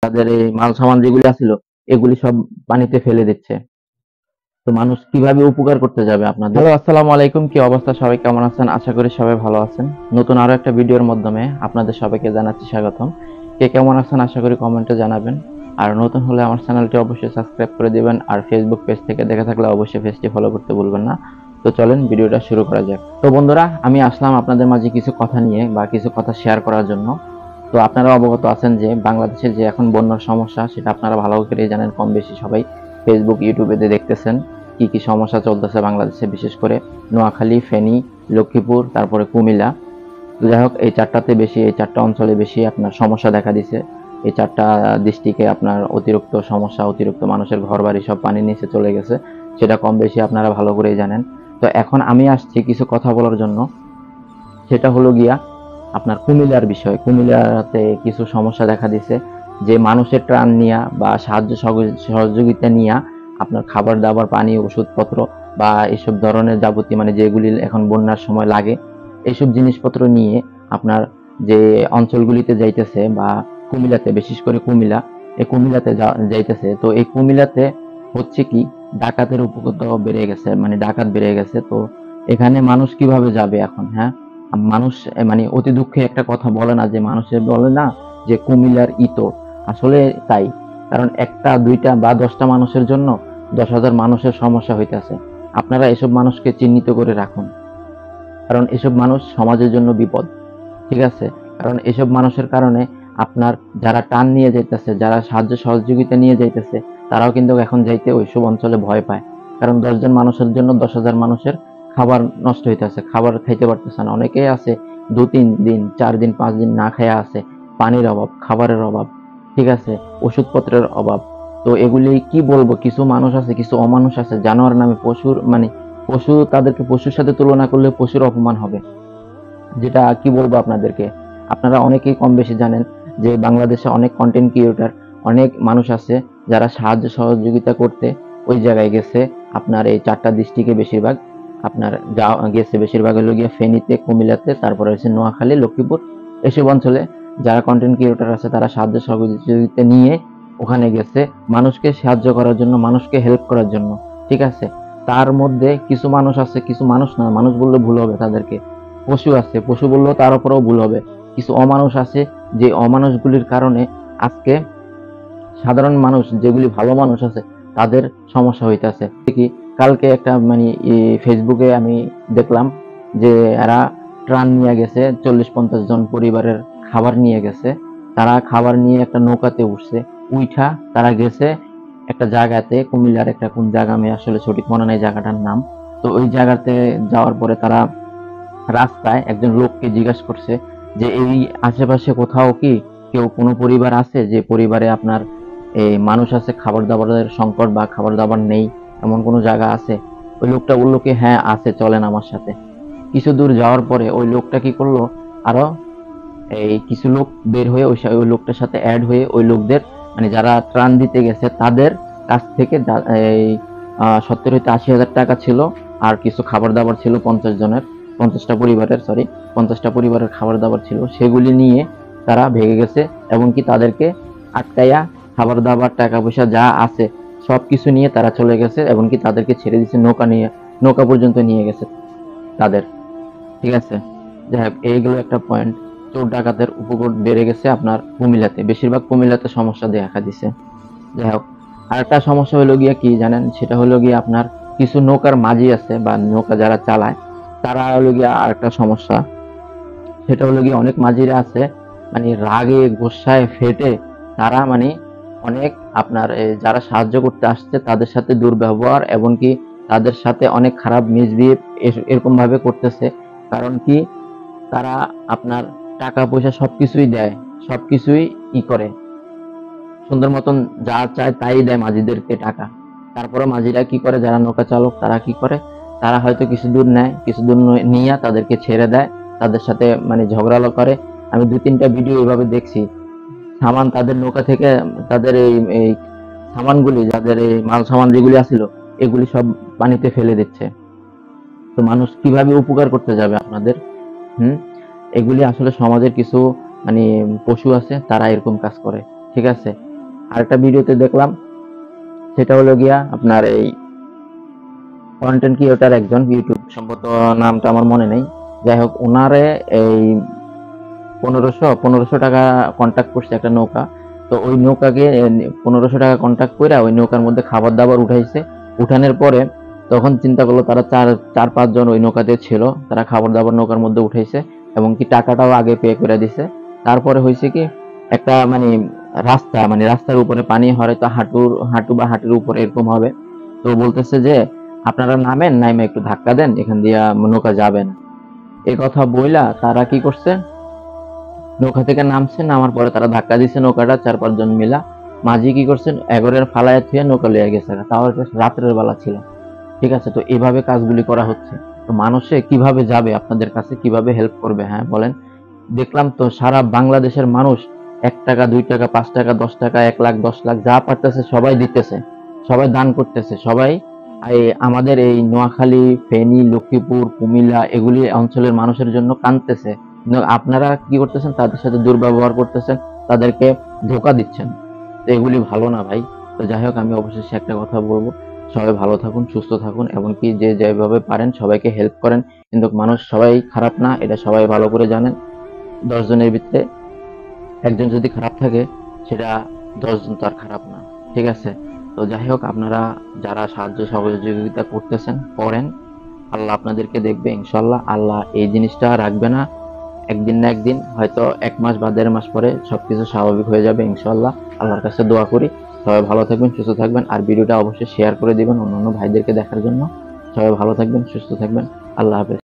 তাদের এই মাল সামান যেগুলি আছিল এগুলি সব পানিতে ফেলে দিচ্ছে। তো মানুষ কিভাবে উপকার করতে যাবে আপনাদের? হ্যালো, আসসালামু আলাইকুম। কি অবস্থা, সবাই কেমন আছেন? আশা করি সবাই ভালো আছেন। নতুন আরো একটা ভিডিওর মাধ্যমে আপনাদের সবাইকে জানাচ্ছি স্বাগতম। কে কেমন আছেন আশা করি কমেন্টে জানাবেন। আর নতুন হলে আমার চ্যানেলটি অবশ্যই সাবস্ক্রাইব করে দিবেন। আর ফেসবুক পেজ থেকে দেখে থাকলে অবশ্যই পেজটি ফলো করতে ভুলবেন না। তো চলেন ভিডিওটা শুরু করা যাক। তো বন্ধুরা, আমি আসলাম আপনাদের মাঝে কিছু কথা নিয়ে বা কিছু কথা শেয়ার করার জন্য। তো আপনারা অবগত আছেন যে বাংলাদেশের যে এখন বন্যার সমস্যা, সেটা আপনারা ভালো করেই জানেন। কম বেশি সবাই ফেসবুক, ইউটিউবে দেখতেছেন কি কি সমস্যা চলতেছে বাংলাদেশে, বিশেষ করে নোয়াখালী, ফেনী, লক্ষ্মীপুর, তারপরে কুমিল্লা। যাই হোক, এই চারটা অঞ্চলে বেশি আপনার সমস্যা দেখা দিছে। এই চারটা ডিস্ট্রিক্টে আপনার অতিরিক্ত সমস্যা, অতিরিক্ত মানুষের ঘর বাড়ি সব পানির নিচে চলে গেছে, সেটা কম বেশি আপনারা ভালো করেই জানেন। তো এখন আমি আসছি কিছু কথা বলার জন্য। সেটা হলো গিয়া আপনার কুমিল্লার বিষয়। কুমিল্লাতে কিছু সমস্যা দেখা দিছে, যে মানুষের ত্রাণ নিয়া বা সাহায্য সহযোগিতা নিয়া আপনার খাবার দাবার, পানি, ওষুধপত্র বা এইসব ধরনের যাবতীয় মানে যেগুলি এখন বন্যার সময় লাগে, এইসব জিনিসপত্র নিয়ে আপনার যে অঞ্চলগুলিতে যাইতেছে বা কুমিল্লাতে, বিশেষ করে কুমিল্লাতে যাইতেছে। তো এই কুমিল্লাতে হচ্ছে কি, ডাকাতের উপকৃত বেড়ে গেছে, মানে ডাকাত বেড়ে গেছে। তো এখানে মানুষ কিভাবে যাবে এখন? হ্যাঁ, মানুষ মানে অতি দুঃখে একটা কথা বলে না, যে মানুষের বলে না যে কুমিল্লার ইতর, আসলে তাই। কারণ একটা দুইটা বা 10টা মানুষের জন্য 10,000 মানুষের সমস্যা হইতেছে। আপনারা এসব মানুষকে চিহ্নিত করে রাখুন, কারণ এসব মানুষ সমাজের জন্য বিপদ। ঠিক আছে? কারণ এসব মানুষের কারণে আপনার যারা টান নিয়ে যাইতেছে, যারা সাহায্য সহযোগিতা নিয়ে যাইতেছে, তারাও কিন্তু এখন যাইতে ওইসব অঞ্চলে ভয় পায়। কারণ 10 জন মানুষের জন্য 10,000 মানুষের খাবার নষ্ট হইতেছে, খাবার খাইতে পারতেছে না। অনেকেই আছে 2-3 দিন, 4 দিন, 5 দিন না খাইয়া আছে। পানির অভাব, খাবারের অভাব, ঠিক আছে, ওষুধপত্রের অভাব। তো এগুলি কি বলবো, কিছু মানুষ আছে, কিছু অমানুষ আছে, জানোয়ার নামে পশুর মানে পশু, তাদেরকে পশুর সাথে তুলনা করলে পশুর অপমান হবে। যেটা কি বলবো আপনাদেরকে, আপনারা অনেকেই কম বেশি জানেন যে বাংলাদেশে অনেক কন্টেন্ট ক্রিয়েটর, অনেক মানুষ আছে যারা সাহায্য সহযোগিতা করতে ওই জায়গায় গেছে। আপনার এই চারটা ডিস্ট্রিক্টে বেশিরভাগ আপনার যা গেছে, বেশিরভাগ হলো গিয়ে ফেনীতে, কুমিল্লাতে, তারপরে হচ্ছে নোয়াখালী, লক্ষ্মীপুর, এসব অঞ্চলে যারা কন্টেন্ট ক্রিয়েটর আছে তারা সাহায্য সহযোগিতা নিয়ে ওখানে গেছে মানুষকে সাহায্য করার জন্য, মানুষকে হেল্প করার জন্য। ঠিক আছে? তার মধ্যে কিছু মানুষ আছে, কিছু মানুষ না, মানুষ বললে ভুল হবে তাদেরকে, পশু আছে, পশু বললেও তার উপরেও ভুল হবে। কিছু অমানুষ আছে, যে অমানুষগুলির কারণে আজকে সাধারণ মানুষ, যেগুলি ভালো মানুষ আছে, তাদের সমস্যা হইতেছে। কি, কালকে একটা মানে ফেসবুকে আমি দেখলাম যে এরা ত্রাণ নিয়ে গেছে, 40-50 জন পরিবারের খাবার নিয়ে গেছে। তারা খাবার নিয়ে একটা নৌকাতে উঠছে, উইঠা তারা গেছে একটা জায়গাতে, কুমিল্লার একটা কোন জায়গা, আমি আসলে সঠিক মনে নাই জায়গাটার নাম। তো ওই জায়গাতে যাওয়ার পরে তারা রাস্তায় একজন লোককে জিজ্ঞাসা করছে যে এই আশেপাশে কোথাও কি কেউ, কোনো পরিবার আছে যে পরিবারে আপনার এই মানুষ আছে, খাবার দাবারের সংকট বা খাবার দাবার নেই, এমন কোনো জায়গা আছে? ওই লোকটা বললো কি, হ্যাঁ আছে, চলেন আমার সাথে। কিছু দূর যাওয়ার পরে ওই লোকটা কি করলো, আরো এই কিছু লোক বের হয়ে ওই লোকটার সাথে অ্যাড হয়ে ওই লোকদের মানে যারা ত্রাণ দিতে গেছে তাদের কাছ থেকে এই 70 হইতে 80 হাজার টাকা ছিল, আর কিছু খাবার দাবার ছিল 50 জনের, 50টা পরিবারের খাবার দাবার ছিল, সেগুলি নিয়ে তারা ভেগে গেছে। এবং কি তাদেরকে আটকাইয়া খাবার দাবার, টাকা পয়সা যা আছে সবকিছু নিয়ে তারা চলে গেছে, এবং কি তাদেরকে ছেড়ে দিচ্ছে, নৌকা পর্যন্ত নিয়ে গেছে তাদের। ঠিক আছে? যাই হোক, এইগুলো একটা পয়েন্ট। চোর ডাকাতের উপকূল বেড়ে গেছে আপনার কুমিল্লাতে, বেশিরভাগ কুমিল্লাতে সমস্যা দেখা দিছে। যাই হোক, আর একটা সমস্যা হলো গিয়া কি জানেন, সেটা হলো গিয়ে আপনার কিছু নৌকার মাঝি আছে বা নৌকা যারা চালায়, তারা হলো গিয়া আর একটা সমস্যা। সেটা হলো গিয়ে অনেক মাঝিরা আছে মানে রাগে গোসায় ফেটে তারা মানে অনেক আপনার যারা সাহায্য করতে আসছে তাদের সাথে দুর্ব্যবহার, এবং কি তাদের সাথে অনেক খারাপ মিসবিহেভ এরকম ভাবে করতেছে। কারণ কি, তারা আপনার টাকা পয়সা সবকিছুই দেয়, সবকিছুই করে, সুন্দর মতন যা চায় তাই দেয় মাঝিদেরকে টাকা। তারপরে মাঝিরা কি করে, যারা নৌকা চালক তারা কি করে, তারা হয়তো কিছু দূর নেয়, কিছু দূর নিয়ে তাদেরকে ছেড়ে দেয়, তাদের সাথে মানে ঝগড়া করে। আমি 2-3টা ভিডিও এইভাবে দেখছি। সামান তাদের নৌকা থেকে, তাদের এই সামানগুলি, যাদের এই মাল সামান যেগুলি আছিল, এগুলি সব পানিতে ফেলে দিচ্ছে। তো মানুষ কিভাবে উপকার করতে যাবে আপনাদের? হুম, এগুলি আসলে সমাজের কিছু মানে পশু আছে, তারা এরকম কাজ করে। ঠিক আছে? আরেকটা ভিডিওতে দেখলাম, সেটা হলো গিয়া আপনার এই কন্টেন্ট ক্রিয়েটর একজন, ইউটিউব সম্ভবত নামটা আমার মনে নেই, যাই হোক ওনারে এই 1500 টাকা কন্ট্যাক্ট করছে একটা নৌকা। তো ওই নৌকাকে 1500 টাকা কন্ট্যাক্ট করে ওই নৌকার মধ্যে খাবার দাবার উঠাইছে। উঠানোর পরে তখন চিন্তা করলো তারা চার পাঁচজন ওই নৌকাতে ছিল, তারা খাবার দাবার নৌকার মধ্যে উঠাইছে এবং কি টাকাটাও আগে পে করে দিছে। তারপরে হয়েছে কি, একটা রাস্তা, রাস্তার উপরে পানি হয়তো হাঁটু বা হাঁটুর উপরে এরকম হবে। তো বলতেছে যে আপনারা নামেন, নাইমে একটু ধাক্কা দেন, এখান দিয়ে নৌকা যাবে না। এই কথা বইলা তারা কি করছে, নৌকা থেকে নামছে, নামার পরে তারা ধাক্কা দিচ্ছে নৌকাটা, 4-5 জন মিলা। মাঝি কি করছেন, এগরের ফালায় থুয়ে নৌকা লিয়ে গেছে, তাও এটা রাত্রের বেলা ছিল। ঠিক আছে, তো এভাবে কাজগুলি করা হচ্ছে। তো মানুষে কিভাবে যাবে আপনাদের কাছে, কিভাবে হেল্প করবে? হ্যাঁ বলেন। দেখলাম তো সারা বাংলাদেশের মানুষ 1 টাকা 2 টাকা 5 টাকা 10 টাকা 1 লাখ 10 লাখ যা পারতেছে সবাই দিতেছে, সবাই দান করতেছে, সবাই আমাদের এই নোয়াখালী, ফেনী, লক্ষ্মীপুর, কুমিল্লা এগুলি অঞ্চলের মানুষের জন্য কাঁদতেছে। কিন্তু আপনারা কি করতেছেন, তাদের সাথে দুর্ব্যবহার করতেছেন, তাদেরকে ধোকা দিচ্ছেন। তো এগুলি ভালো না ভাই। তো যাই হোক, আমি অবশেষে একটা কথা বলবো, সবাই ভালো থাকুন, সুস্থ থাকুন এবং কি যে যেভাবে পারেন সবাইকে হেল্প করেন। কিন্তু মানুষ সবাই খারাপ না, এটা সবাই ভালো করে জানেন। 10 জনের ভিতরে একজন যদি খারাপ থাকে, সেটা 10 জন তো আর খারাপ না। ঠিক আছে, তো যাই হোক, আপনারা যারা সাহায্য সহযোগিতা করতেছেন করেন, আল্লাহ আপনাদেরকে দেখবে ইনশাল্লাহ। আল্লাহ এই জিনিসটা রাখবে না, একদিন না একদিন হয়তো 1 মাস বা 1.5 মাস পরে সবকিছু স্বাভাবিক হয়ে যাবে ইনশাল্লাহ। আল্লাহর কাছে দোয়া করি সবাই ভালো থাকবেন, সুস্থ থাকবেন। আর ভিডিওটা অবশ্যই শেয়ার করে দিবেন অন্যান্য ভাইদেরকে দেখার জন্য। সবাই ভালো থাকবেন, সুস্থ থাকবেন। আল্লাহ হাফেজ।